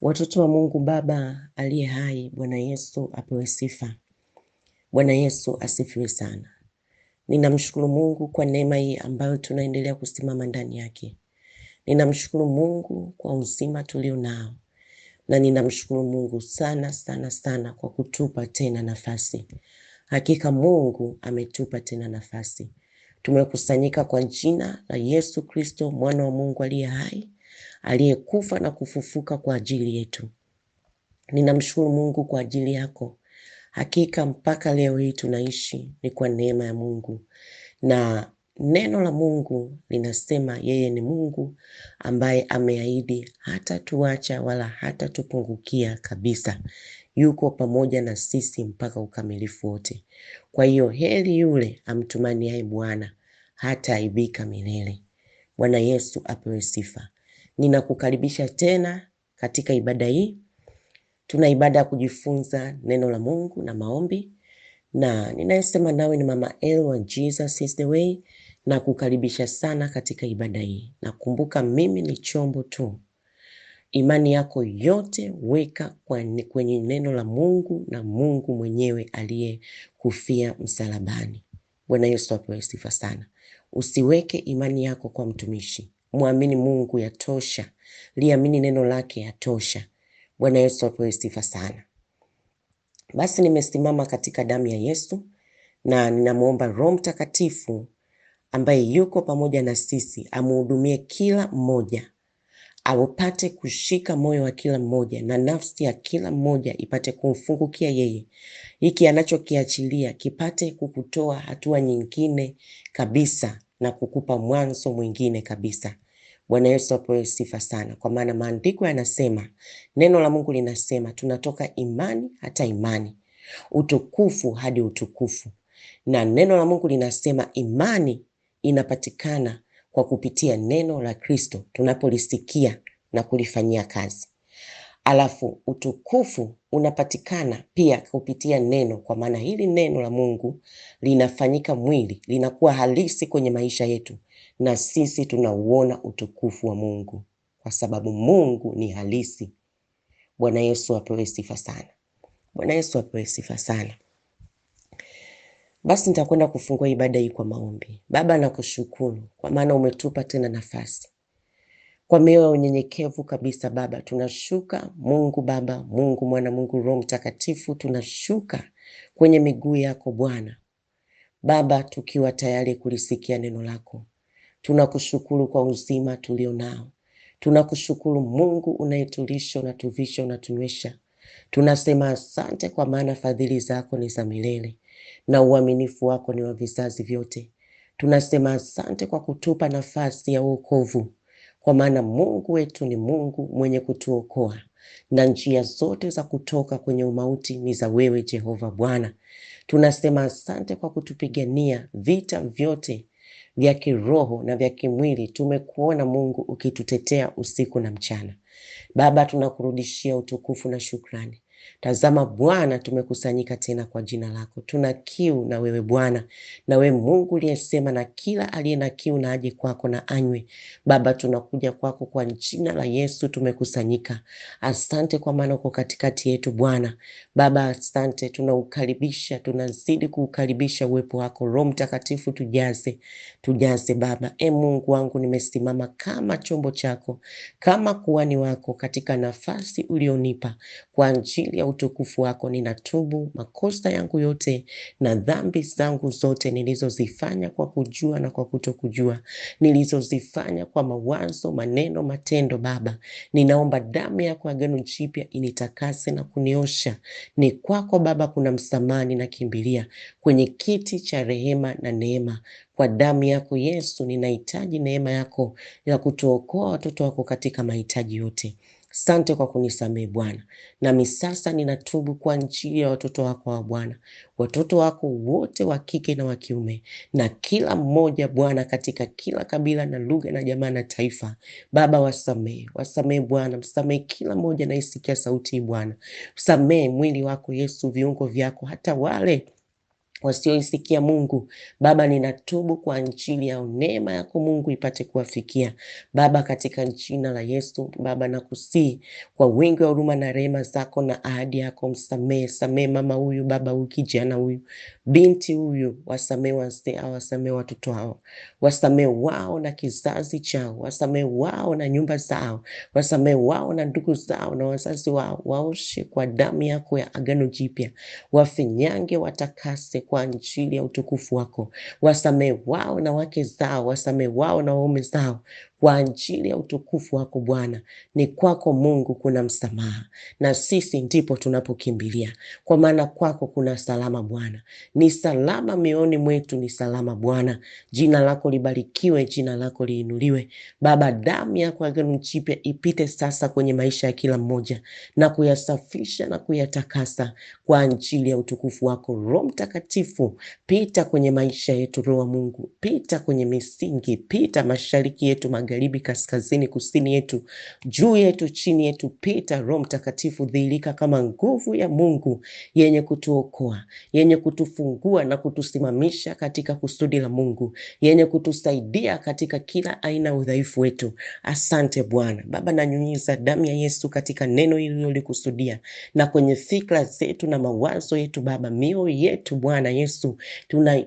Watoto wa Mungu Baba aliye hai, Bwana Yesu apewe sifa. Bwana Yesu asifiwe sana. Ninamshukuru Mungu kwa neema hii ambayo tunaendelea kusimama ndani yake. Ninamshukuru Mungu kwa uzima tulio nao. Na ninamshukuru Mungu sana sana sana kwa kutupa tena nafasi. Hakika Mungu ametupa tena nafasi. Tumekusanyika kwa jina la Yesu Kristo, mwana wa Mungu aliye hai, aliyekufa na kufufuka kwa ajili yetu. Ninamshukuru Mungu kwa ajili yako. Hakika mpaka leo hii tunaishi ni kwa neema ya Mungu. Na neno la Mungu linasema yeye ni Mungu ambaye ameahidi hata tuacha wala hata tupungukia kabisa. Yuko pamoja na sisi mpaka ukamilifu wote. Kwa hiyo heri yule amtumaniaye Bwana hata aibika milele. Bwana Yesu apewe sifa. Ninakukaribisha tena katika ibada hii. Tuna ibada ya kujifunza neno la Mungu na maombi, na ninayesema nawe ni Mama El wa Jesus is the way, na kukaribisha sana katika ibada hii. Na kumbuka mimi ni chombo tu. Imani yako yote weka kwenye neno la Mungu na Mungu mwenyewe aliyekufia msalabani. Bwana Yesu apewe sifa sana. Usiweke imani yako kwa mtumishi. Muamini Mungu yatosha. Liamini neno lake yatosha. Bwana Yesu apewe sifa sana. Basi nimesimama katika damu ya Yesu na ninamuomba Roho Mtakatifu ambaye yuko pamoja na sisi amuhudumie kila mmoja, apate kushika moyo wa kila mmoja na nafsi ya kila mmoja ipate kumfungukia yeye. Hiki anachokiachilia kipate kukutoa hatua nyingine kabisa na kukupa mwanzo mwingine kabisa. Bwana Yesu apewe sifa sana, kwa maana maandiko yanasema, neno la Mungu linasema tunatoka imani hata imani, utukufu hadi utukufu. Na neno la Mungu linasema imani inapatikana kwa kupitia neno la Kristo tunapolisikia na kulifanyia kazi. Alafu utukufu unapatikana pia kupitia neno, kwa maana hili neno la Mungu linafanyika mwili, linakuwa halisi kwenye maisha yetu, na sisi tunauona utukufu wa Mungu kwa sababu Mungu ni halisi. Bwana Yesu apewe sifa sana. Bwana Yesu apewe sifa sana. Basi nitakwenda kufungua ibada hii kwa maombi. Baba, nakushukuru kwa maana umetupa tena nafasi. Kwa mioyo ya unyenyekevu kabisa Baba, tunashuka Mungu Baba, Mungu Mwana, Mungu Roho Mtakatifu, tunashuka kwenye miguu yako Bwana. Baba, tukiwa tayari kulisikia neno lako. Tunakushukuru kwa uzima tulio nao. Tunakushukuru Mungu unayetulisha, unatuvisha, unatunywesha. Tunasema asante kwa maana fadhili zako ni za milele na uaminifu wako ni wa vizazi vyote. Tunasema asante kwa kutupa nafasi ya wokovu, kwa maana Mungu wetu ni Mungu mwenye kutuokoa, na njia zote za kutoka kwenye umauti ni za wewe Jehova Bwana. Tunasema asante kwa kutupigania vita vyote vya kiroho na vya kimwili. Tumekuona Mungu ukitutetea usiku na mchana. Baba, tunakurudishia utukufu na shukrani. Tazama Bwana, tumekusanyika tena kwa jina lako. Tuna kiu na wewe Bwana, na wewe Mungu uliyesema na kila aliye na kiu na aje kwako na anywe. Baba, tunakuja kwako kwa jina la Yesu, tumekusanyika. Asante kwa maana uko katikati yetu Bwana. Baba, asante, tunaukaribisha, tunazidi kuukaribisha uwepo wako. Roho Mtakatifu tujaze Baba. Mungu wangu, nimesimama kama chombo chako, kama kuhani wako katika nafasi ulionipa kwa ajili ya utukufu wako. Ninatubu makosa yangu yote na dhambi zangu zote nilizozifanya kwa kujua na kwa kutokujua, nilizozifanya kwa mawazo, maneno, matendo. Baba, ninaomba damu yako agano jipya initakase na kuniosha. Ni kwako Baba kuna msamaha, ninakimbilia kwenye kiti cha rehema na neema. Kwa damu yako Yesu, ninahitaji neema yako ya kutuokoa watoto wako katika mahitaji yote. Asante kwa kunisamehe Bwana. Nami sasa ninatubu kwa ajili ya watoto wako wa Bwana, watoto wako wote wa kike na wa kiume, na kila mmoja Bwana katika kila kabila na lugha na jamaa na taifa. Baba, wasamehe Bwana, msamehe kila mmoja naisikia sauti hii Bwana. Msamehe mwili wako Yesu, viungo vyako, hata wale wasioisikia Mungu. Baba, ninatubu kwa ajili ya neema yako Mungu ipate kuwafikia Baba, katika jina la Yesu. Baba, nakusihi kwa wingi wa huruma na rehema zako na ahadi yako, samehe mama huyu, baba huyu, kijana huyu, binti huyu, wasamehe wazee hao, wasamehe watoto hao, wasamehe wao na kizazi chao, wasamehe wao na nyumba zao, wasamehe wao na ndugu zao na wazazi wao, waoshe kwa damu yako ya agano jipya, wafinyange, watakase kwa ajili ya utukufu wako, wasamehe wao na wake zao, wasamehe wao na waume zao kwa ajili ya utukufu wako Bwana. Ni kwako Mungu kuna msamaha, na sisi ndipo tunapokimbilia, kwa maana kwako kuna salama Bwana. Ni salama mioyoni mwetu, ni salama Bwana. Jina lako libarikiwe, jina lako liinuliwe Baba. Damu yako agano jipya ipite sasa kwenye maisha ya kila mmoja na kuyasafisha na kuyatakasa kwa ajili ya utukufu wako. Roho Mtakatifu, pita kwenye maisha yetu. Roho wa Mungu, pita kwenye misingi, pita mashariki yetu, magharibi, kaskazini, kusini yetu, juu yetu, chini yetu. Pita Roho Mtakatifu, dhihirika kama nguvu ya Mungu yenye kutuokoa, yenye kutufungua na kutusimamisha katika kusudi la Mungu, yenye kutusaidia katika kila aina ya udhaifu wetu. Asante Bwana. Baba, nanyunyiza damu ya Yesu katika neno hili ulilolikusudia na kwenye fikra zetu na mawazo yetu Baba, mioyo yetu Bwana Yesu,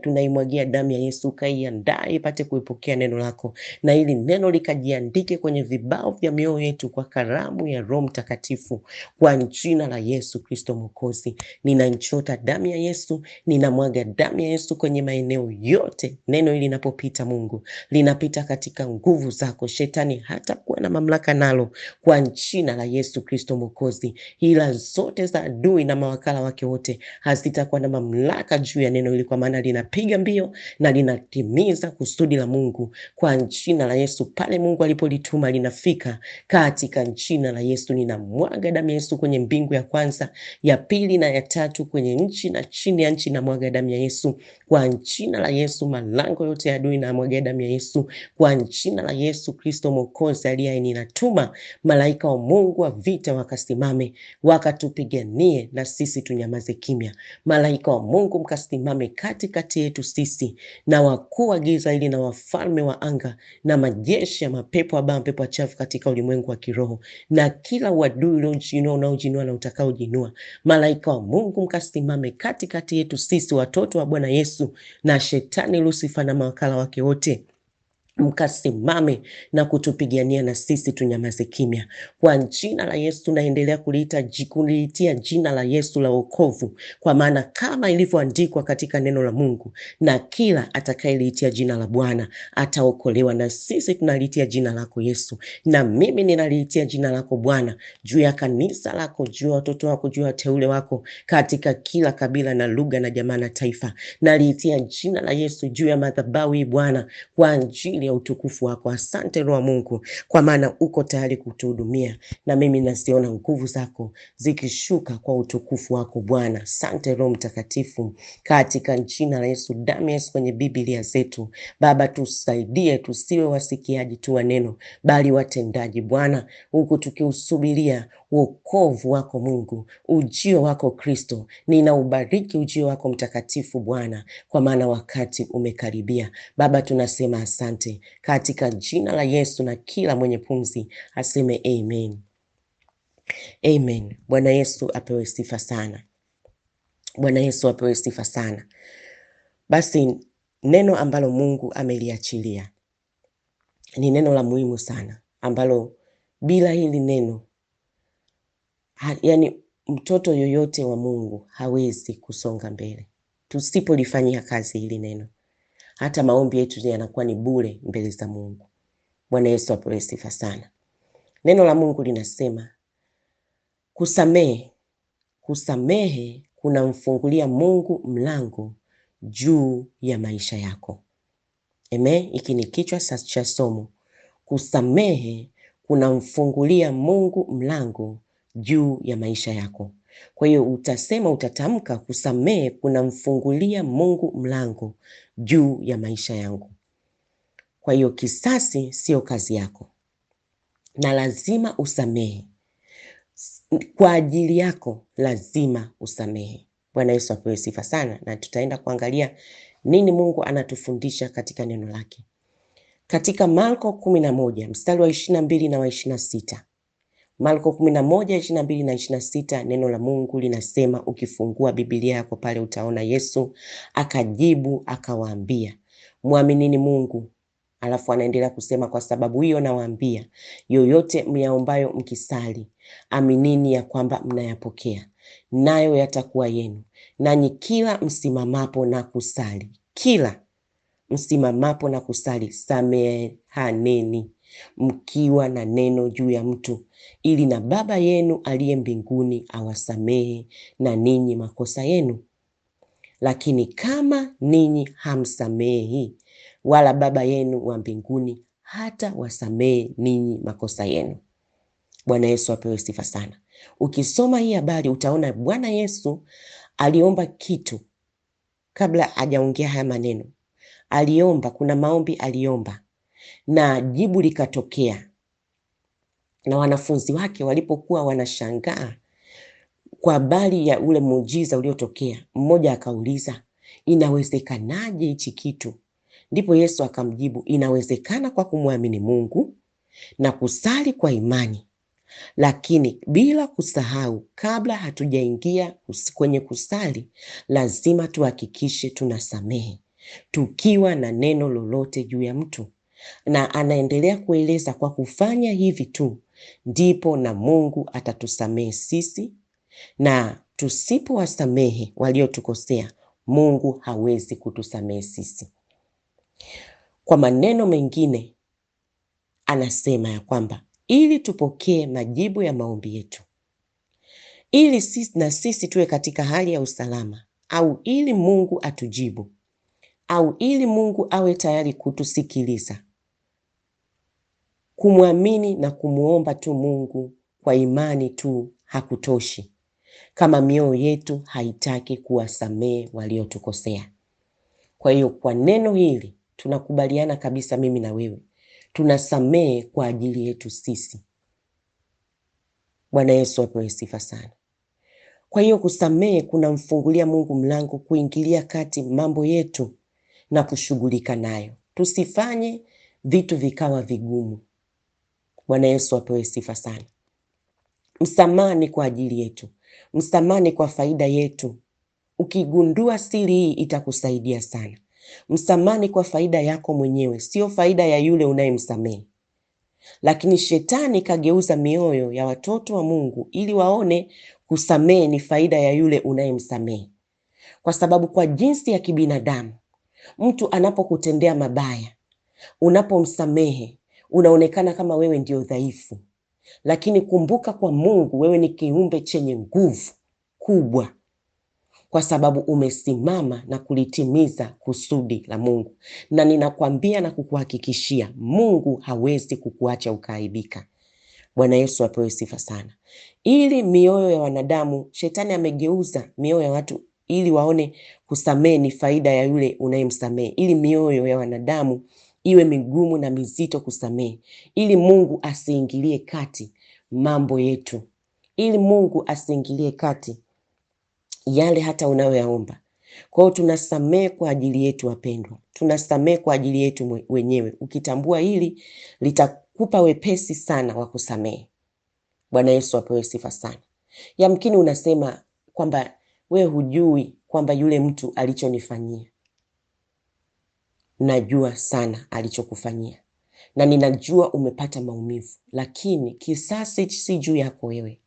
tunaimwagia damu ya Yesu, kaiandaa ipate kuipokea neno lako, na ili neno likajiandike kwenye vibao vya mioyo yetu kwa karamu ya Roho Mtakatifu, kwa jina la Yesu Kristo Mwokozi. Ninaichota damu ya Yesu, ninamwaga damu ya Yesu kwenye maeneo yote. Neno hili linapopita Mungu, linapita katika nguvu zako. Shetani hata kuwa na mamlaka nalo, kwa jina la Yesu Kristo Mwokozi. Hila zote za adui na mawakala wake wote hazitakuwa na mamlaka juu ya neno hili, kwa maana linapiga mbio na linatimiza kusudi la Mungu kwa jina la Yesu. Pale Mungu alipolituma linafika katika jina la Yesu. Ninamwaga damu ya Yesu kwenye mbingu ya kwanza, ya pili na ya tatu, kwenye nchi na chini ya nchi. Namwaga damu ya Yesu kwa jina la Yesu. Malango yote ya adui namwaga damu ya Yesu kwa jina la Yesu Kristo Mwokozi aliye hai. Ninatuma malaika wa Mungu wa vita wakasimame, wakatupiganie na sisi tunyamaze kimya. Malaika wa Mungu mkasimame katikati yetu sisi na wakuu wa giza hili na wafalme wa anga na majeshi ya mapepo wabaya, mapepo wachafu katika ulimwengu wa kiroho, na kila uadui uliojinua, unaojinua na utakaojinua. Malaika wa Mungu mkasimame katikati yetu sisi watoto wa Bwana Yesu, na shetani Lusifa na mawakala wake wote mkasimame na kutupigania na sisi tunyamaze kimya. Kwa jina la Yesu naendelea kuliitia jina la Yesu la wokovu, kwa maana kama ilivyoandikwa katika neno la Mungu, na kila atakayeliitia jina la Bwana ataokolewa. Na sisi tunaliitia jina lako Yesu, na mimi ninaliitia jina lako Bwana juu ya kanisa lako, juu ya watoto wako, juu ya wateule wako katika kila kabila na lugha na jamaa na taifa. Naliitia jina la Yesu juu ya madhabahu hii Bwana, kwa ajili ya utukufu wako. Asante Roho Mungu, kwa maana uko tayari kutuhudumia, na mimi nasiona nguvu zako zikishuka kwa utukufu wako Bwana. Asante Roho Mtakatifu, katika jina la Yesu. Damu ya Yesu kwenye Biblia zetu Baba, tusaidie tusiwe wasikiaji tu wa neno, bali watendaji Bwana, huku tukiusubiria wokovu wako Mungu, ujio wako Kristo. Ninaubariki ujio wako mtakatifu Bwana, kwa maana wakati umekaribia. Baba, tunasema asante katika jina la Yesu, na kila mwenye pumzi aseme amen. Amen. Bwana Yesu apewe sifa sana. Bwana Yesu apewe sifa sana. Basi neno ambalo Mungu ameliachilia ni neno la muhimu sana, ambalo bila hili neno yani mtoto yoyote wa Mungu hawezi kusonga mbele. Tusipolifanyia kazi hili neno, hata maombi yetu yanakuwa ni bure mbele za Mungu. Bwana Yesu apewe sifa sana. Neno la Mungu linasema kusamehe kunamfungulia Mungu mlango juu ya maisha yako. Amen. Hiki ni kichwa cha somo. Kusamehe kunamfungulia Mungu mlango juu ya maisha yako. Kwa hiyo utatamka kusamehe kunamfungulia Mungu mlango juu ya maisha yangu. Kwa hiyo kisasi sio kazi yako, na lazima usamehe. Kwa ajili yako lazima usamehe. Bwana Yesu apewe sifa sana, na tutaenda kuangalia nini Mungu anatufundisha katika neno lake. Katika Marko 11 mstari wa 22 na wa 26. Marko 11, 22 na 26, neno la Mungu linasema, ukifungua Biblia yako pale utaona Yesu akajibu akawaambia, muaminini Mungu. Alafu anaendelea kusema, kwa sababu hiyo nawaambia, yoyote myaombayo mkisali, aminini ya kwamba mnayapokea, nayo yatakuwa yenu. Nanyi kila msimamapo na kusali, samehaneni, mkiwa na neno juu ya mtu, ili na Baba yenu aliye mbinguni awasamehe na ninyi makosa yenu. Lakini kama ninyi hamsamehi, wala Baba yenu wa mbinguni hata wasamehe ninyi makosa yenu. Bwana Yesu apewe sifa sana. Ukisoma hii habari utaona Bwana Yesu aliomba kitu kabla hajaongea haya maneno. Aliomba, kuna maombi aliomba na jibu likatokea. Na wanafunzi wake walipokuwa wanashangaa kwa habari ya ule muujiza uliotokea, mmoja akauliza, inawezekanaje hichi kitu? Ndipo Yesu akamjibu, inawezekana kwa kumwamini Mungu na kusali kwa imani. Lakini bila kusahau, kabla hatujaingia kwenye kusali, lazima tuhakikishe tunasamehe, tukiwa na neno lolote juu ya mtu. Na anaendelea kueleza, kwa kufanya hivi tu ndipo na Mungu atatusamehe sisi, na tusipowasamehe waliotukosea, Mungu hawezi kutusamehe sisi. Kwa maneno mengine anasema ya kwamba ili tupokee majibu ya maombi yetu, ili sisi tuwe katika hali ya usalama, au ili Mungu atujibu, au ili Mungu awe tayari kutusikiliza, kumwamini na kumuomba tu Mungu kwa imani tu hakutoshi, kama mioyo yetu haitaki kuwasamehe waliotukosea. Kwa hiyo kwa neno hili tunakubaliana kabisa, mimi na wewe tunasamehe kwa ajili yetu sisi. Bwana Yesu apewe sifa sana. Kwa hiyo kusamehe kunamfungulia Mungu mlango kuingilia kati mambo yetu na kushughulika nayo. Tusifanye vitu vikawa vigumu. Bwana Yesu apewe sifa sana. Msamaha ni kwa ajili yetu. Msamaha ni kwa faida yetu. Ukigundua siri hii itakusaidia sana. Msamaha ni kwa faida yako mwenyewe, sio faida ya yule unayemsamehe. Lakini shetani kageuza mioyo ya watoto wa Mungu ili waone kusamehe ni faida ya yule unayemsamehe. Kwa sababu kwa jinsi ya kibinadamu, mtu anapokutendea mabaya, unapomsamehe, unaonekana kama wewe ndio dhaifu. Lakini kumbuka, kwa Mungu wewe ni kiumbe chenye nguvu kubwa, kwa sababu umesimama na kulitimiza kusudi la Mungu. Na ninakwambia na kukuhakikishia, Mungu hawezi kukuacha ukaaibika. Bwana Yesu apewe sifa sana. Ili mioyo ya wanadamu, shetani amegeuza mioyo ya watu ili waone kusamehe ni faida ya yule unayemsamehe, ili mioyo ya wanadamu iwe migumu na mizito kusamehe, ili Mungu asiingilie kati mambo yetu, ili Mungu asiingilie kati yale hata unayoyaomba. Kwa hiyo tunasamehe kwa ajili yetu wapendwa, tunasamehe kwa ajili yetu wenyewe. Ukitambua hili, litakupa wepesi sana wa kusamehe. Bwana Yesu apewe sifa sana. Yamkini unasema kwamba wewe hujui kwamba yule mtu alichonifanyia. Najua sana alichokufanyia, na ninajua umepata maumivu, lakini kisasi si juu yako wewe.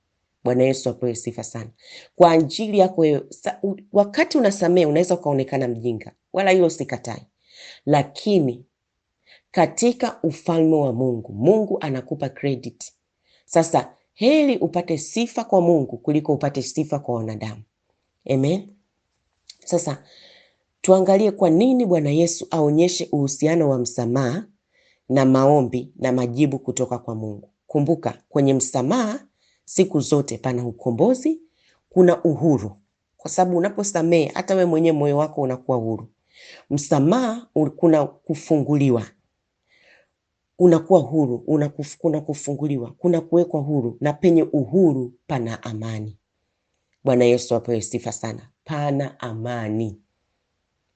Bwana Yesu apewe sifa sana. Kwa ajili yako wewe, wakati unasamehe unaweza ukaonekana mjinga, wala hilo sikatai. Lakini katika ufalme wa Mungu, Mungu anakupa credit. Sasa heri upate sifa kwa Mungu kuliko upate sifa kwa wanadamu. Amen. Sasa tuangalie kwa nini Bwana Yesu aonyeshe uhusiano wa msamaha na maombi na majibu kutoka kwa Mungu. Kumbuka, kwenye msamaha siku zote pana ukombozi, kuna uhuru. Kwa sababu unaposamehe hata wewe mwenyewe moyo wako unakuwa huru. Msamaha kuna kufunguliwa. Unakuwa huru, kuna kufunguliwa, kuna kuwekwa huru, na penye uhuru pana amani. Bwana Yesu apewe sifa sana. pana amani.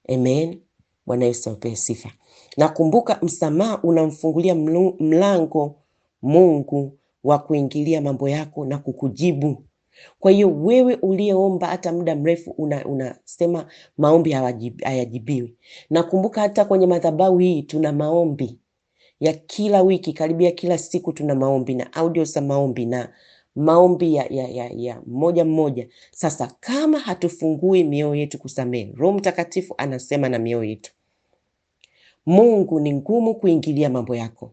Amen. Bwana Yesu apewe sifa. Na kumbuka, msamaha unamfungulia mlango Mungu wa kuingilia mambo yako na kukujibu. Kwa hiyo wewe uliyeomba hata muda mrefu unasema maombi hayajibiwi. Na kumbuka, hata kwenye madhabahu hii tuna maombi ya kila wiki, karibia kila siku tuna maombi na audio za maombi na maombi ya mmoja mmoja. Sasa kama hatufungui mioyo yetu kusamehe, Roho Mtakatifu anasema na mioyo yetu. Mungu ni ngumu kuingilia mambo yako.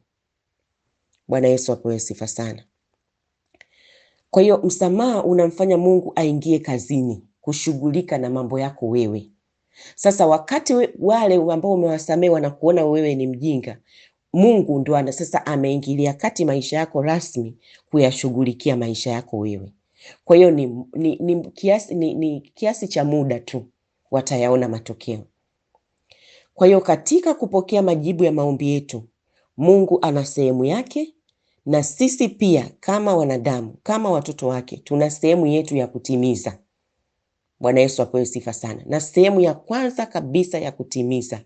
Bwana Yesu apewe sifa sana. Kwa hiyo msamaha unamfanya Mungu aingie kazini kushughulika na mambo yako wewe. Sasa wakati wale ambao umewasamehe wanakuona wewe ni mjinga, Mungu ndo sasa ameingilia kati maisha yako rasmi kuyashughulikia maisha yako wewe. Kwa hiyo ni kiasi cha muda tu watayaona matokeo. Kwa hiyo katika kupokea majibu ya maombi yetu, Mungu ana sehemu yake, na sisi pia kama wanadamu, kama watoto wake, tuna sehemu yetu ya kutimiza. Bwana Yesu apewe sifa sana. Na sehemu ya kwanza kabisa ya kutimiza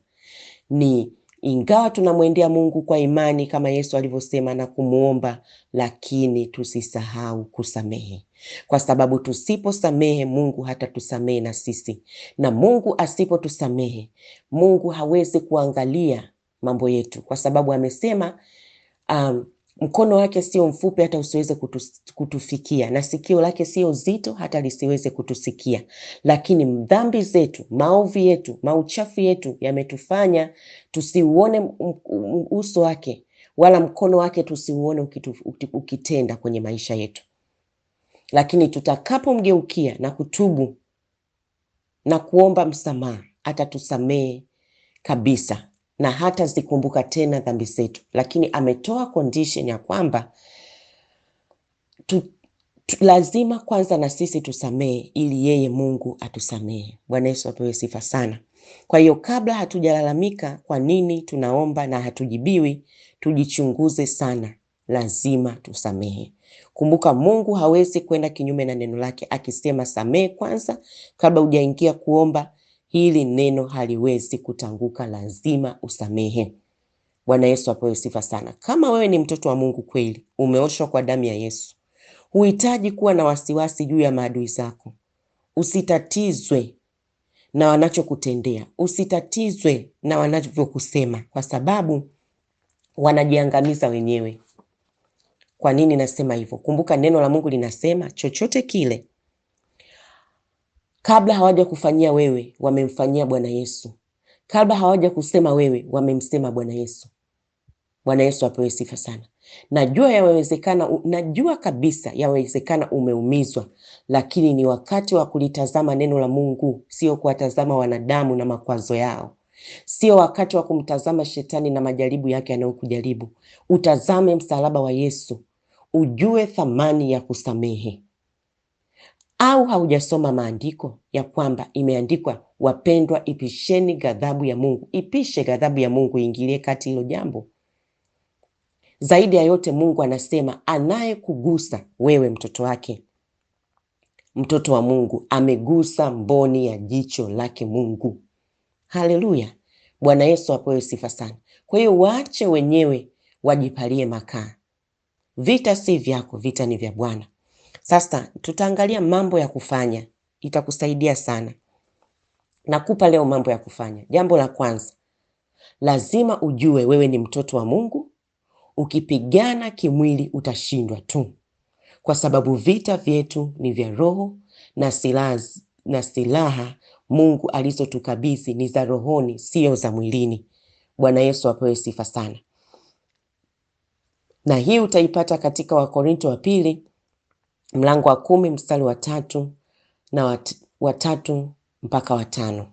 ni, ingawa tunamwendea Mungu kwa imani kama Yesu alivyosema na kumuomba, lakini tusisahau kusamehe. Kwa sababu tusiposamehe, Mungu hatatusamehe na sisi. Na Mungu asipotusamehe, Mungu hawezi kuangalia mambo yetu, kwa sababu amesema mkono wake sio mfupi hata usiweze kutufikia, na sikio lake sio zito hata lisiweze kutusikia. Lakini dhambi zetu, maovu yetu, mauchafu yetu yametufanya tusiuone uso wake, wala mkono wake tusiuone ukitenda kwenye maisha yetu. Lakini tutakapomgeukia na kutubu na kuomba msamaha, atatusamehe kabisa na hata zikumbuka tena dhambi zetu. Lakini ametoa condition ya kwamba lazima kwanza na sisi tusamehe ili yeye Mungu atusamehe. Bwana Yesu apewe sifa sana. Kwa hiyo kabla hatujalalamika kwa nini tunaomba na hatujibiwi, tujichunguze sana. Lazima tusamehe. Kumbuka, Mungu hawezi kwenda kinyume na neno lake akisema samehe kwanza kabla hujaingia kuomba. Hili neno haliwezi kutanguka, lazima usamehe. Bwana Yesu apewe sifa sana. Kama wewe ni mtoto wa Mungu kweli, umeoshwa kwa damu ya Yesu, huhitaji kuwa na wasiwasi juu ya maadui zako. Usitatizwe na wanachokutendea, usitatizwe na wanavyokusema, kwa sababu wanajiangamiza wenyewe. Kwa nini nasema hivyo? Kumbuka neno la Mungu linasema chochote kile kabla hawaja kufanyia wewe, wamemfanyia Bwana Yesu. Kabla hawaja kusema wewe, wamemsema Bwana Yesu. Bwana Yesu apewe sifa sana. Najua kabisa yawezekana umeumizwa, lakini ni wakati wa kulitazama neno la Mungu, sio kuwatazama wanadamu na makwazo yao. Sio wakati wa kumtazama shetani na majaribu yake yanayokujaribu. Utazame msalaba wa Yesu, ujue thamani ya kusamehe. Au haujasoma maandiko ya kwamba imeandikwa, wapendwa, ipisheni ghadhabu ya Mungu. Ipishe ghadhabu ya Mungu, ingilie kati hilo jambo. Zaidi ya yote, Mungu anasema anayekugusa wewe, mtoto wake, mtoto wa Mungu, amegusa mboni ya jicho lake Mungu. Haleluya. Bwana Yesu apewe sifa sana. Kwa hiyo waache wenyewe wajipalie makaa. Vita si vyako, vita ni vya Bwana. Sasa tutaangalia mambo ya kufanya, itakusaidia sana. Nakupa leo mambo ya kufanya. Jambo la kwanza, lazima ujue wewe ni mtoto wa Mungu. Ukipigana kimwili utashindwa tu, kwa sababu vita vyetu ni vya roho, na silaha Mungu alizotukabidhi ni za rohoni, sio za mwilini. Bwana Yesu apewe sifa sana. Na hii utaipata katika Wakorintho wa pili mlango wa 10 mstari wa 3 na wa 3 mpaka wa 5.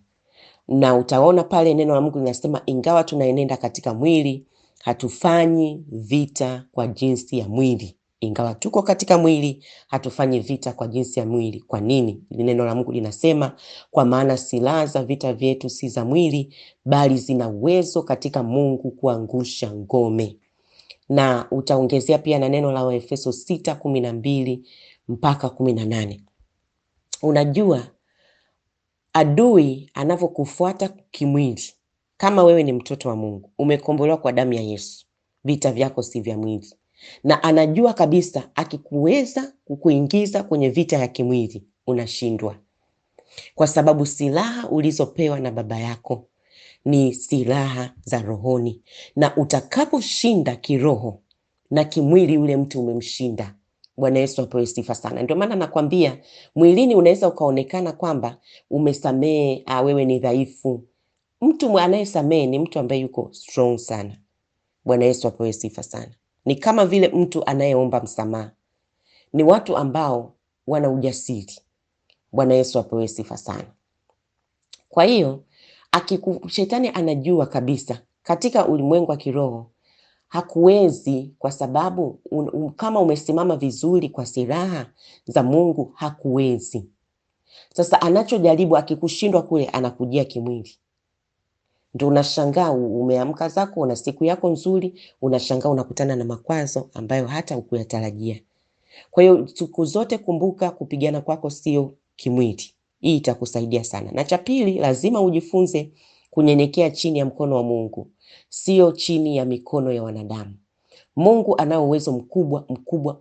Na utaona pale neno la Mungu linasema, ingawa tunaenenda katika mwili, hatufanyi vita kwa jinsi ya mwili. Ingawa tuko katika mwili, hatufanyi vita kwa jinsi ya mwili. Kwa nini? Neno la Mungu linasema, kwa maana silaha za vita vyetu si za mwili, bali zina uwezo katika Mungu kuangusha ngome. Na utaongezea pia na neno la Waefeso 6:12 mpaka 18. Unajua, adui anavyokufuata kimwili, kama wewe ni mtoto wa Mungu, umekombolewa kwa damu ya Yesu, vita vyako si vya mwili, na anajua kabisa akikuweza kukuingiza kwenye vita ya kimwili unashindwa, kwa sababu silaha ulizopewa na baba yako ni silaha za rohoni, na utakaposhinda kiroho na kimwili, yule mtu umemshinda. Bwana Yesu apewe sifa sana. Ndio maana nakwambia, mwilini unaweza ukaonekana kwamba umesamehe, wewe ni dhaifu. Mtu anayesamehe ni mtu ambaye yuko strong sana. Bwana Yesu apewe sifa sana. Ni kama vile mtu anayeomba msamaha. Ni watu ambao wana ujasiri. Bwana Yesu apewe sifa sana. Kwa hiyo shetani anajua kabisa katika ulimwengu wa kiroho hakuwezi, kwa sababu kama umesimama vizuri kwa silaha za Mungu hakuwezi. Sasa anachojaribu akikushindwa kule, anakujia kimwili. Ndio unashangaa umeamka zako, una siku yako nzuri, unashangaa unakutana na makwazo ambayo hata hukuyatarajia. Kwa hiyo siku zote kumbuka, kupigana kwako sio kimwili. Hii itakusaidia sana. Na cha pili, lazima ujifunze kunyenyekea chini ya mkono wa Mungu, sio chini ya mikono ya wanadamu. Mungu ana uwezo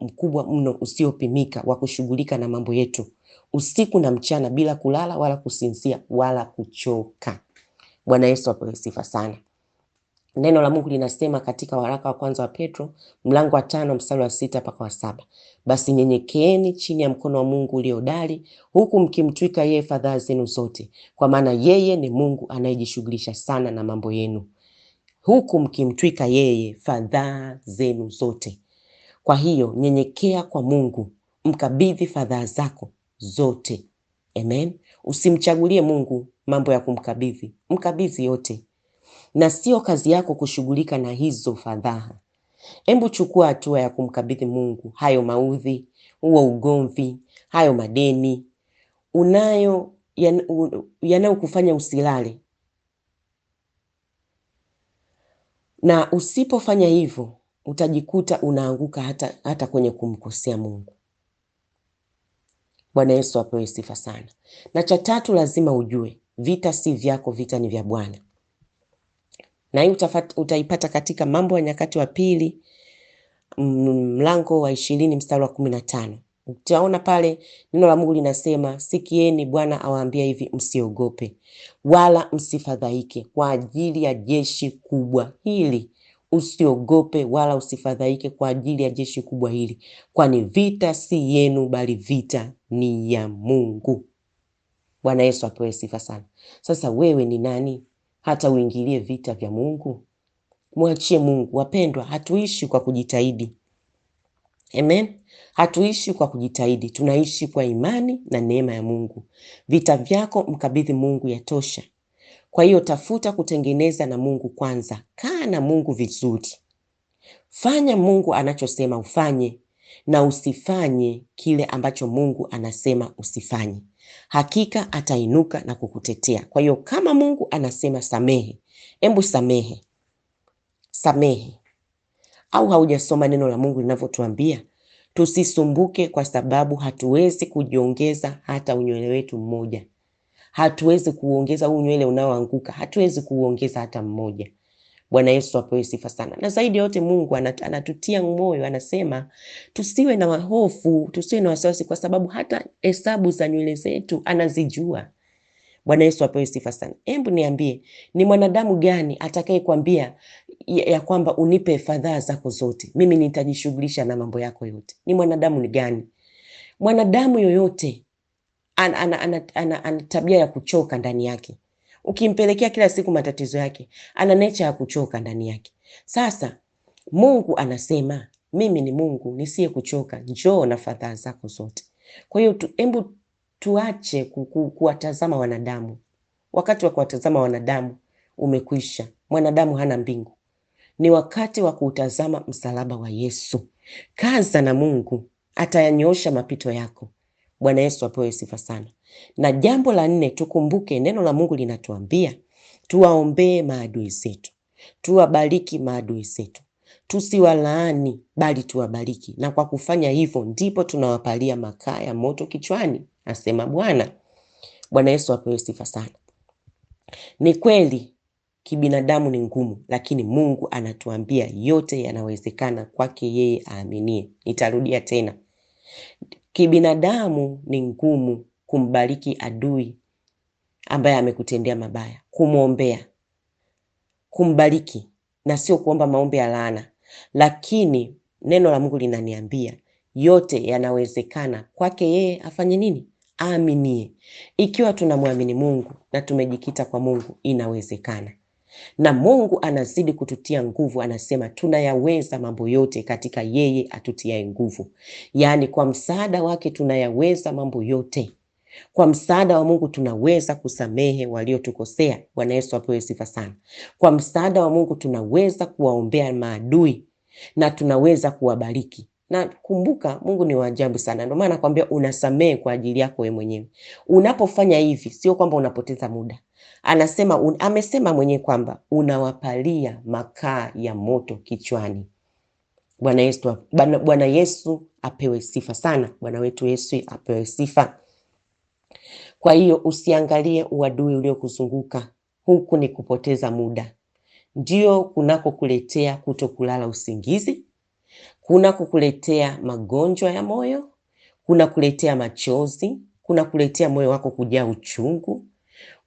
mkubwa mno usiopimika wa kushughulika na mambo yetu usiku na mchana, bila kulala wala kusinzia wala kuchoka. Bwana Yesu apewe sifa sana. Neno la Mungu linasema katika waraka wa kwanza wa Petro mlango wa 5 mstari wa 6 mpaka wa 7, basi nyenyekeeni chini ya mkono wa Mungu ulio hodari, huku mkimtwika yeye fadhaa zenu zote, kwa maana yeye ni Mungu anayejishughulisha sana na mambo yenu. Huku mkimtwika yeye fadhaa zenu zote. Kwa hiyo nyenyekea kwa Mungu, mkabidhi fadhaa zako zote. Amen. Usimchagulie Mungu mambo ya kumkabidhi, mkabidhi yote. Na sio kazi yako kushughulika na hizo fadhaa. Hebu chukua hatua ya kumkabidhi Mungu hayo maudhi, huo ugomvi, hayo madeni yanayokufanya usilale. Na usipofanya hivyo utajikuta unaanguka hata kwenye kumkosea Mungu. Bwana Yesu apewe sifa sana. Na cha tatu, lazima ujue vita si vyako, vita ni vya Bwana. Na hii utaipata katika Mambo ya Nyakati wa Pili mlango wa 20 mstari wa 15. Utaona pale neno la Mungu linasema, sikieni Bwana awaambia hivi, msiogope wala msifadhaike kwa ajili ya jeshi kubwa hili. Usiogope wala usifadhaike kwa ajili ya jeshi kubwa hili, kwani vita si yenu, bali vita ni ya Mungu. Bwana Yesu apewe sifa sana. Sasa wewe ni nani hata uingilie vita vya Mungu? Mwachie Mungu. Wapendwa, hatuishi kwa kujitahidi. Amen. Hatuishi kwa kujitahidi, tunaishi kwa imani na neema ya Mungu. Vita vyako mkabidhi Mungu, yatosha. Kwa hiyo tafuta kutengeneza na Mungu kwanza. Kaa na Mungu vizuri. Fanya Mungu anachosema ufanye, na usifanye kile ambacho Mungu anasema usifanye. Hakika atainuka na kukutetea. Kwa hiyo kama Mungu anasema samehe, embu samehe. Samehe. Au haujasoma neno la Mungu linavyotuambia? Tusisumbuke, kwa sababu hatuwezi kujiongeza hata unywele wetu mmoja. Hatuwezi kuongeza huu nywele unaoanguka, hatuwezi kuongeza hata mmoja. Bwana Yesu apewe sifa sana. Na zaidi yote Mungu anatutia moyo, anasema tusiwe na hofu, tusiwe na wasiwasi, kwa sababu hata hesabu za nywele zetu anazijua. Bwana Yesu apewe sifa sana. Hebu niambie, ni mwanadamu gani atakayekwambia ya kwamba unipe fadhaa zako zote, mimi nitajishughulisha na mambo yako yote? Ni mwanadamu ni gani? Mwanadamu yoyote ana tabia ya kuchoka ndani yake. Ukimpelekea kila siku matatizo yake, ana nature ya kuchoka ndani yake. Sasa Mungu anasema, mimi ni Mungu nisiye kuchoka, njoo na fadhaa zako zote. Kwa hiyo hebu tuache kuwatazama wanadamu. Wakati wa kuwatazama wanadamu umekwisha. Mwanadamu hana mbingu. Ni wakati wa kuutazama msalaba wa Yesu. Kaza na Mungu, atayanyoosha mapito yako. Bwana Yesu apewe sifa sana. Na jambo la 4, tukumbuke neno la Mungu linatuambia tuwaombee maadui zetu, tuwabariki maadui zetu, tusiwalaani bali tuwabariki, na kwa kufanya hivyo ndipo tunawapalia makaa ya moto kichwani, asema Bwana. Bwana Yesu apewe sifa sana. Ni kweli kibinadamu ni ngumu, lakini Mungu anatuambia yote yanawezekana kwake yeye aaminie. Nitarudia tena. Kibinadamu ni ngumu kumbariki adui ambaye amekutendea mabaya, kumwombea, kumbariki, na sio kuomba maombi ya laana. Lakini neno la Mungu linaniambia yote yanawezekana kwake yeye afanye nini? Aaminie. Ikiwa tunamwamini Mungu na tumejikita kwa Mungu, inawezekana. Na Mungu anazidi kututia nguvu, anasema tunayaweza mambo yote katika yeye atutiaye nguvu. Yaani kwa msaada wake tunayaweza mambo yote. Kwa msaada wa Mungu tunaweza kusamehe waliotukosea. Bwana Yesu apewe sifa sana. Kwa msaada wa Mungu tunaweza kuwaombea maadui na tunaweza kuwabariki. Na kumbuka, Mungu ni wa ajabu sana. Ndio maana nakwambia unasamehe kwa ajili yako wewe mwenyewe. Unapofanya hivi sio kwamba unapoteza muda. Anasema amesema mwenyewe kwamba unawapalia makaa ya moto kichwani. Bwana Yesu apewe sifa sana. Bwana wetu Yesu apewe sifa. Kwa hiyo usiangalie uadui uliokuzunguka, huku ni kupoteza muda. Ndio kunako kuletea kutokulala usingizi, kunako kuletea magonjwa ya moyo, kuna kuletea machozi, kuna kuletea moyo wako kujaa uchungu,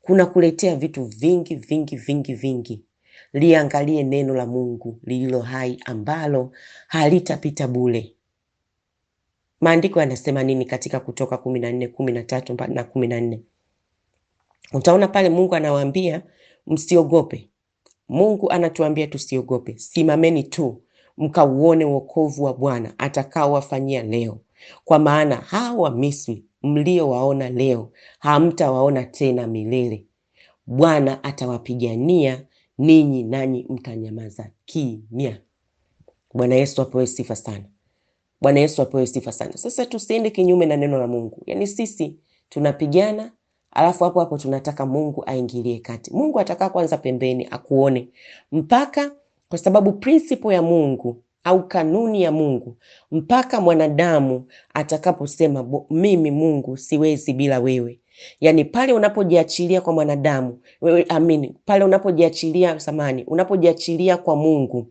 kuna kuletea vitu vingi vingi vingi vingi. Liangalie neno la Mungu lililo hai ambalo halitapita bure. Maandiko yanasema nini katika Kutoka 14:13 na 14? Utaona pale Mungu anawaambia msiogope. Mungu anatuambia tusiogope. Simameni tu mkauone wokovu wa Bwana atakaowafanyia leo. Kwa maana hao wa Misri mliowaona leo hamtawaona tena milele. Bwana atawapigania ninyi nanyi mtanyamaza kimya. Bwana Yesu apewe sifa sana. Bwana Yesu apewe sifa sana. Sasa tusiende kinyume na neno la Mungu. Yaani sisi tunapigana, alafu hapo hapo tunataka Mungu aingilie kati. Mungu atakaa kwanza pembeni akuone, mpaka, kwa sababu principle ya Mungu au kanuni ya Mungu, mpaka mwanadamu atakaposema mimi Mungu siwezi bila wewe. Yaani pale unapojiachilia kwa mwanadamu, pale unapojiachilia kwa Mungu,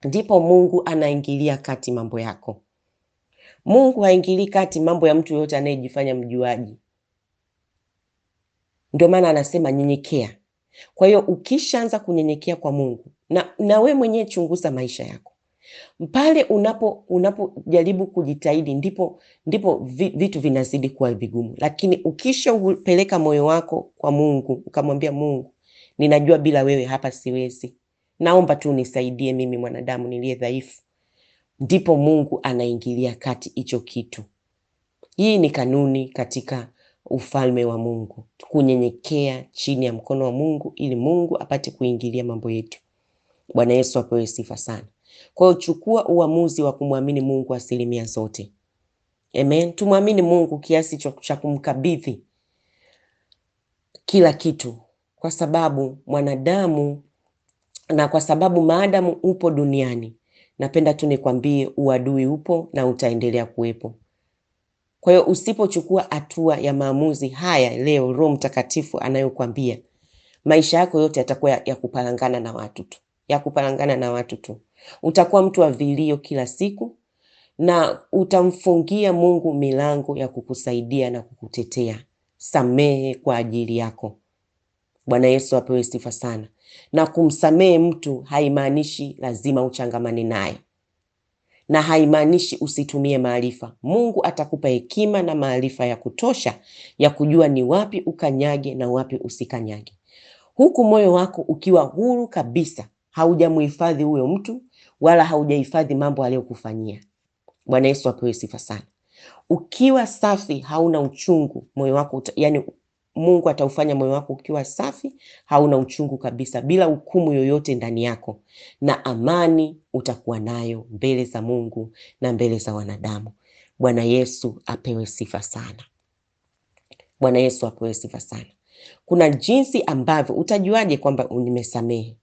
ndipo Mungu anaingilia kati mambo yako. Mungu haingilii kati mambo ya mtu yote anayejifanya mjuaji. Ndio maana anasema nyenyekea. Kwa hiyo ukishaanza kunyenyekea kwa Mungu, na we mwenyewe chunguza maisha yako. Pale unapojaribu kujitahidi, ndipo vitu vinazidi kuwa vigumu. Lakini ukisha upeleka moyo wako kwa Mungu, ukamwambia Mungu, ninajua bila wewe hapa siwezi. Naomba tu nisaidie mimi mwanadamu niliye dhaifu. Ndipo Mungu anaingilia kati hicho kitu. Hii ni kanuni katika ufalme wa Mungu. Kunyenyekea chini ya mkono wa Mungu ili Mungu apate kuingilia mambo yetu. Bwana Yesu apewe sifa sana. Kwa hiyo chukua uamuzi wa kumwamini Mungu asilimia zote. Amen. Tumwamini Mungu kiasi cha kumkabidhi kila kitu, kwa sababu mwanadamu, na kwa sababu maadamu upo duniani, napenda tu nikwambie uadui upo na utaendelea kuwepo. Kwa hiyo usipochukua hatua ya maamuzi haya leo, Roho Mtakatifu anayokuambia, maisha yako yote yatakuwa ya kupalangana na watu tu. Utakuwa mtu wa vilio kila siku, na utamfungia Mungu milango ya kukusaidia na kukutetea. Samehe kwa ajili yako. Bwana Yesu apewe sifa sana. Na kumsamehe mtu haimaanishi lazima uchangamane naye, na haimaanishi usitumie maarifa. Mungu atakupa hekima na maarifa ya kutosha ya kujua ni wapi ukanyage na wapi usikanyage, huku moyo wako ukiwa huru kabisa, haujamuhifadhi huyo mtu wala haujahifadhi mambo aliyokufanyia. Bwana Yesu apewe sifa sana. Ukiwa safi, hauna uchungu, moyo wako yani Mungu ataufanya moyo wako ukiwa safi, hauna uchungu kabisa, bila hukumu yoyote ndani yako, na amani utakuwa nayo mbele za Mungu na mbele za wanadamu. Bwana Yesu apewe sifa sana. Bwana Yesu apewe sifa sana. Kuna jinsi ambavyo utajuaje kwamba nimesamehe?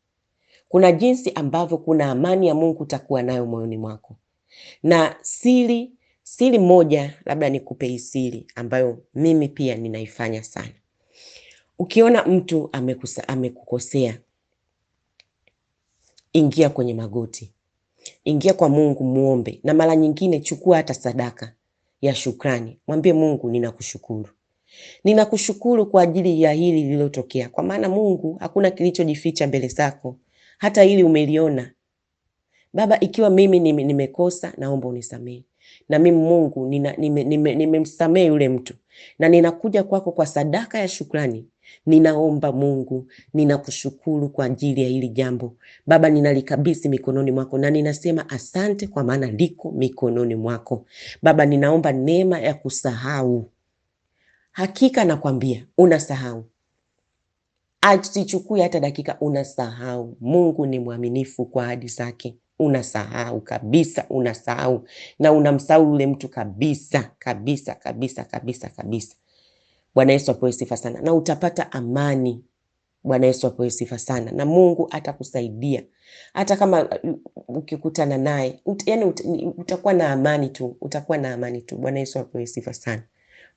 Kuna jinsi ambavyo kuna amani ya Mungu utakuwa nayo moyoni mwako. Na siri Siri moja, labda nikupe hii siri ambayo mimi pia ninaifanya sana. Ukiona mtu amekukosea, ingia kwenye magoti, ingia kwa Mungu, muombe, na mara nyingine chukua hata sadaka ya shukrani. Mwambie Mungu, ninakushukuru. Ninakushukuru kwa ajili ya hili lililotokea, kwa maana Mungu, hakuna kilichojificha mbele zako, hata hili umeliona. Baba, ikiwa mimi nimekosa, naomba unisamehe. Na mimi Mungu nimemsamehe yule mtu, na ninakuja kwako kwa sadaka ya shukrani. Ninaomba Mungu, ninakushukuru kwa ajili ya hili jambo. Baba, ninalikabidhi mikononi mwako, na ninasema asante kwa maana liko mikononi mwako. Baba, ninaomba neema ya kusahau. Hakika nakwambia unasahau. Asichukue hata dakika, unasahau. Mungu ni mwaminifu kwa ahadi zake. Unasahau kabisa, unasahau, na unamsahau yule mtu kabisa kabisa kabisa kabisa kabisa. Bwana Yesu apewe sifa sana, na utapata amani. Bwana Yesu apewe sifa sana, na Mungu atakusaidia. Hata kama ukikutana naye, utakuwa na amani tu, utakuwa na amani tu. Bwana Yesu apewe sifa sana.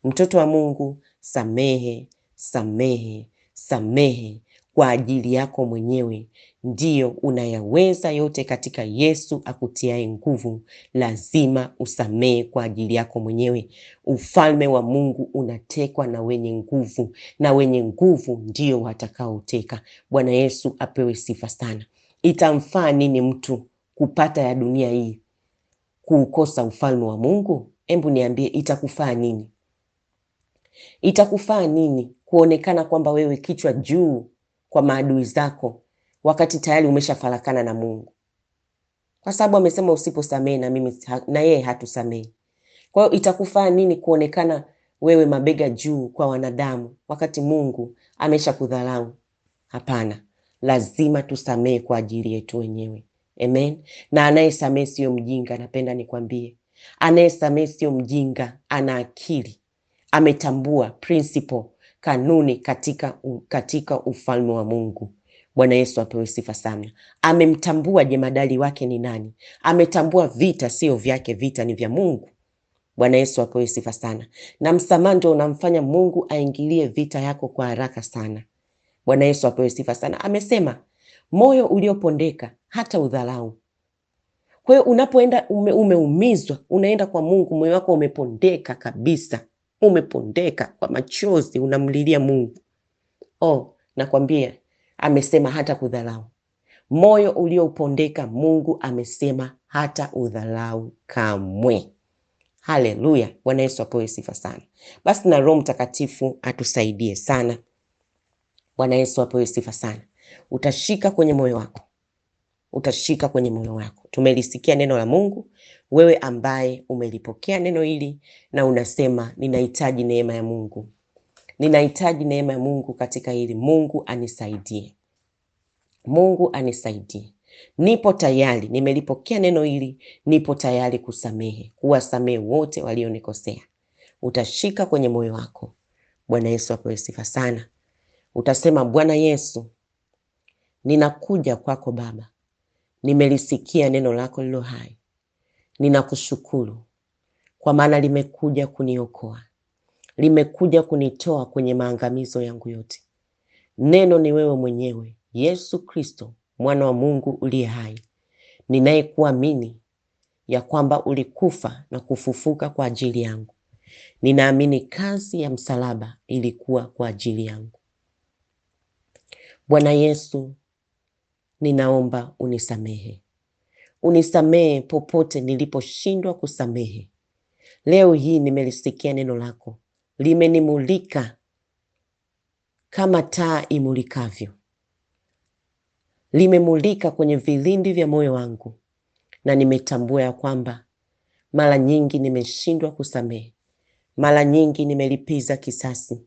Mtoto wa Mungu, samehe, samehe, samehe kwa ajili yako mwenyewe. Ndiyo, unayaweza yote katika Yesu akutiaye nguvu. Lazima usamehe kwa ajili yako mwenyewe. Ufalme wa Mungu unatekwa na wenye nguvu, na wenye nguvu ndio watakaoteka. Bwana Yesu apewe sifa sana. Itamfaa nini mtu kupata ya dunia hii, kuukosa ufalme wa Mungu? Hebu niambie, itakufaa nini? Itakufaa nini kuonekana kwamba wewe kichwa juu kwa maadui zako, wakati tayari umeshafarakana na Mungu? Kwa sababu amesema usiposamehe na yeye hatusamehe. Kwa hiyo itakufaa nini kuonekana wewe mabega juu kwa wanadamu, wakati Mungu ameshakudharau? Hapana, lazima tusamehe kwa ajili yetu wenyewe. Amen. Na anayesamehe sio mjinga, napenda nikwambie. Anayesamehe sio mjinga, ana akili. Ametambua principle, kanuni katika ufalme wa Mungu. Bwana Yesu apewe sifa sana. Amemtambua jemadari wake ni nani. Ametambua vita sio vyake, vita ni vya Mungu. Bwana Yesu apewe sifa sana. Na msamaha ndio unamfanya Mungu aingilie vita yako kwa haraka sana. Bwana Yesu apewe sifa sana. Amesema moyo uliopondeka hata udharau. Kwa hiyo unapoenda umeumizwa, unaenda kwa Mungu, moyo wako umepondeka kabisa. Umepondeka kwa machozi, unamlilia Mungu. Nakwambia, amesema hata kudharau. Moyo uliopondeka, Mungu amesema hata udharau kamwe. Haleluya. Bwana Yesu apewe sifa sana. Basi na Roho Mtakatifu atusaidie sana. Bwana Yesu apewe sifa sana. Utashika kwenye moyo wako. Utashika kwenye moyo wako. Tumelisikia neno la Mungu. Wewe ambaye umelipokea neno hili na unasema ninahitaji neema ya Mungu. Ninahitaji neema ya Mungu katika hili. Mungu anisaidie. Mungu anisaidie. Nipo tayari, nimelipokea neno hili, nipo tayari kusamehe, kuwasamehe wote walionikosea. Utashika kwenye moyo wako. Bwana Yesu apewe sifa sana. Utasema, Bwana Yesu, ninakuja kwako Baba. Nimelisikia neno lako lilo hai. Ninakushukuru kwa maana limekuja kuniokoa. Limekuja kunitoa kwenye maangamizo yangu yote. Neno ni wewe mwenyewe, Yesu Kristo, mwana wa Mungu uliye hai. Ninayekuamini ya kwamba ulikufa na kufufuka kwa ajili yangu. Ninaamini kazi ya msalaba ilikuwa kwa ajili yangu. Bwana Yesu, ninaomba unisamehe. Unisamehe popote niliposhindwa kusamehe. Leo hii nimelisikia neno lako. Limenimulika kama taa imulikavyo. Limemulika kwenye vilindi vya moyo wangu, na nimetambua ya kwamba mara nyingi nimeshindwa kusamehe. Mara nyingi nimelipiza kisasi.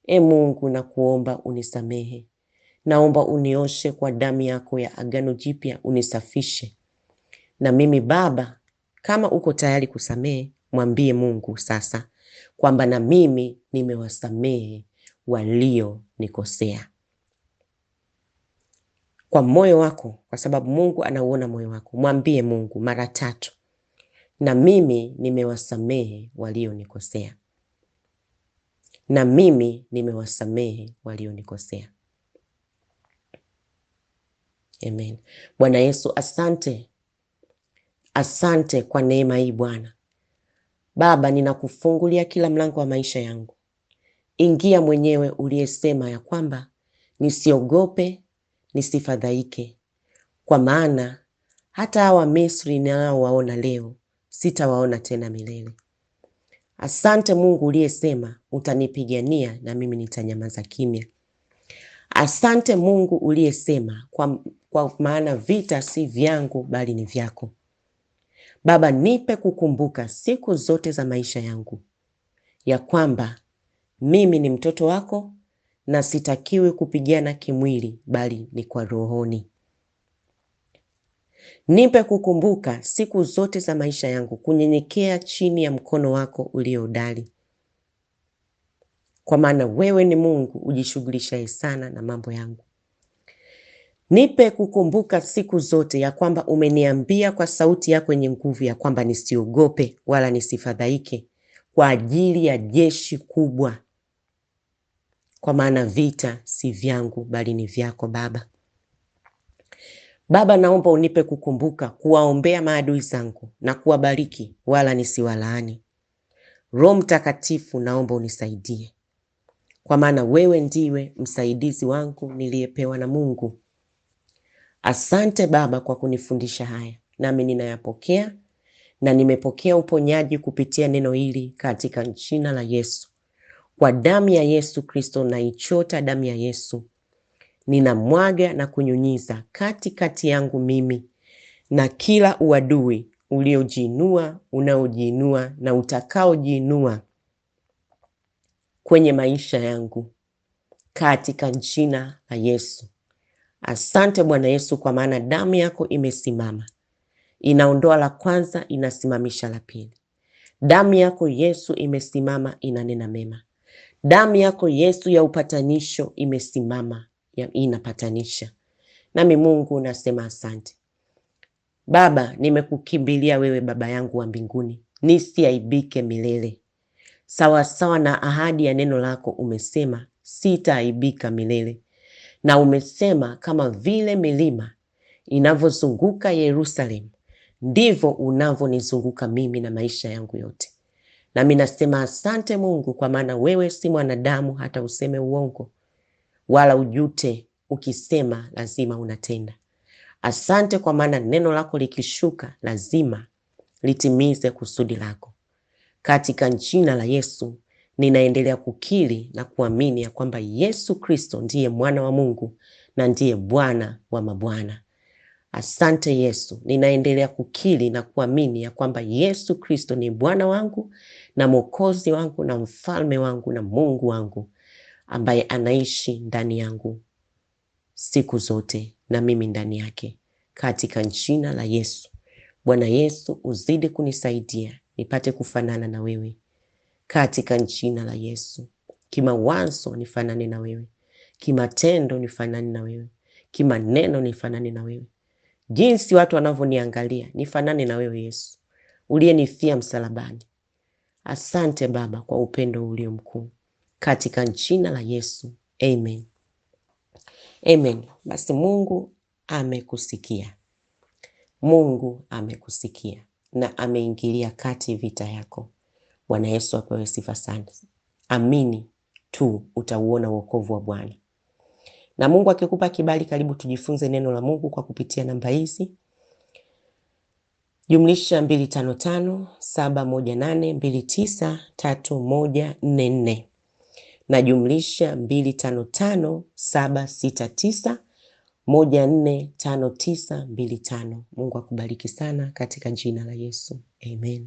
Mungu, na kuomba unisamehe. Naomba unioshe kwa damu yako ya agano jipya, unisafishe. Na mimi Baba, kama uko tayari kusamehe, mwambie Mungu sasa kwamba na mimi nimewasamehe walio nikosea. Kwa moyo wako, kwa sababu Mungu anauona moyo wako. Mwambie Mungu mara 3. na mimi nimewasamehe walionikosea. Na mimi nimewasamehe walionikosea. Amen. Bwana Yesu, asante. Asante kwa neema hii Bwana. Baba, ninakufungulia kila mlango wa maisha yangu. Ingia mwenyewe, uliyesema ya kwamba nisiogope, nisifadhaike, kwa maana hata hawa Misri ninaowaona leo sitawaona tena milele. Asante Mungu uliyesema utanipigania na mimi nitanyamaza kimya. Asante Mungu uliyesema kwa maana vita si vyangu bali ni vyako. Baba, nipe kukumbuka siku zote za maisha yangu ya kwamba mimi ni mtoto wako na sitakiwi kupigana kimwili bali ni kwa rohoni. Nipe kukumbuka siku zote za maisha yangu kunyenyekea chini ya mkono wako uliohodari, kwa maana wewe ni Mungu ujishughulishaye sana na mambo yangu. Nipe kukumbuka siku zote ya kwamba umeniambia kwa sauti yako yenye nguvu ya kwamba nisiogope wala nisifadhaike kwa ajili ya jeshi kubwa, kwa maana vita si vyangu bali ni vyako Baba. Baba, naomba unipe kukumbuka kuwaombea maadui zangu na kuwabariki wala nisiwalaani. Roho Mtakatifu, naomba unisaidie, kwa maana wewe ndiwe msaidizi wangu niliyepewa na Mungu. Asante Baba kwa kunifundisha haya, nami ninayapokea, na nimepokea uponyaji kupitia neno hili katika jina la Yesu. Kwa damu ya Yesu Kristo, naichota damu ya Yesu, ninamwaga na kunyunyiza katikati yangu mimi na kila uadui uliojiinua, unaojiinua na utakaojiinua kwenye maisha yangu katika jina la Yesu. Asante Bwana Yesu, kwa maana damu yako imesimama, inaondoa la kwanza, inasimamisha la pili. Damu yako Yesu imesimama, inanena mema. Damu yako Yesu ya upatanisho imesimama, inapatanisha. Nami Mungu nasema asante Baba, nimekukimbilia wewe Baba yangu wa mbinguni, nisiaibike milele. Sawasawa na ahadi ya neno lako umesema sitaaibika milele. Na umesema kama vile milima inavyozunguka Yerusalemu, ndivyo unavyonizunguka mimi na maisha yangu yote. Nami nasema asante Mungu, kwa maana wewe si mwanadamu hata useme uongo, wala ujute ukisema lazima unatenda. Asante kwa maana neno lako likishuka lazima litimize kusudi lako. Katika jina la Yesu ninaendelea kukiri na kuamini ya kwamba Yesu Kristo ndiye mwana wa Mungu na ndiye Bwana wa mabwana. Asante Yesu, ninaendelea kukiri na kuamini ya kwamba Yesu Kristo ni Bwana wangu na Mwokozi wangu na mfalme wangu na Mungu wangu, ambaye anaishi ndani yangu siku zote na mimi ndani yake, katika jina la Yesu. Bwana Yesu, uzidi kunisaidia nipate kufanana na wewe katika jina la Yesu. Kimawazo nifanane na wewe, kimatendo nifanane na wewe, kimaneno nifanane na wewe, jinsi watu wanavyoniangalia nifanane na wewe Yesu uliyenifia msalabani. Asante Baba kwa upendo ulio mkuu, katika jina la Yesu. Amen. Amen. Basi Mungu amekusikia. Mungu amekusikia na ameingilia kati vita yako. Bwana Yesu apewe sifa sana. Amini tu utauona wokovu wa Bwana. Na Mungu akikupa kibali, karibu tujifunze neno la Mungu kwa kupitia namba hizi: +255 718 293144 na +255 769 145925. Mungu akubariki sana katika jina la Yesu. Amen.